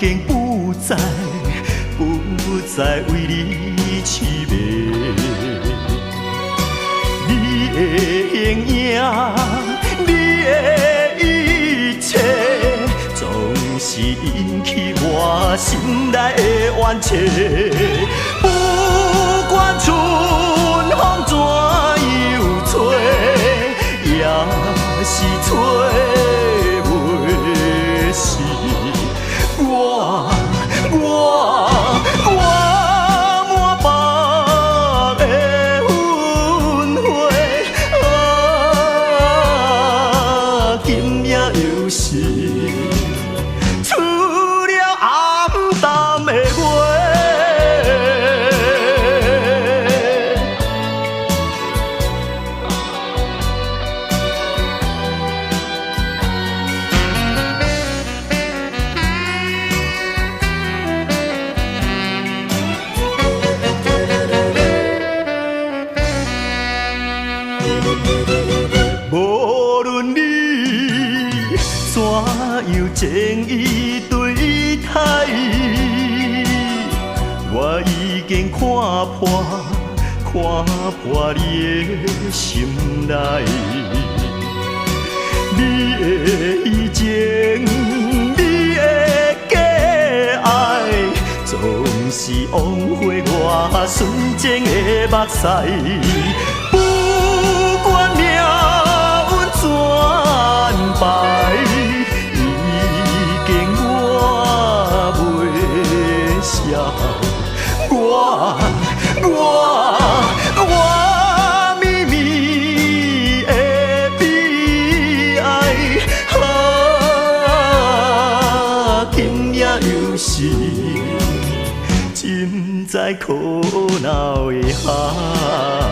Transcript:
经不再为你痴迷。你的形影，你的一切，总是引起我心内的怨切。不管春风怎样吹，也是吹袂死我满腹的愤悔啊，今夜又是出了暗淡的月。无论你怎样情意对待，我已经看破你的心内。你的意情，你的假爱，总是枉费我纯情的目屎。不管命运怎败，已经我袂舍，我绵绵的悲哀啊，今夜又是真在苦恼的海。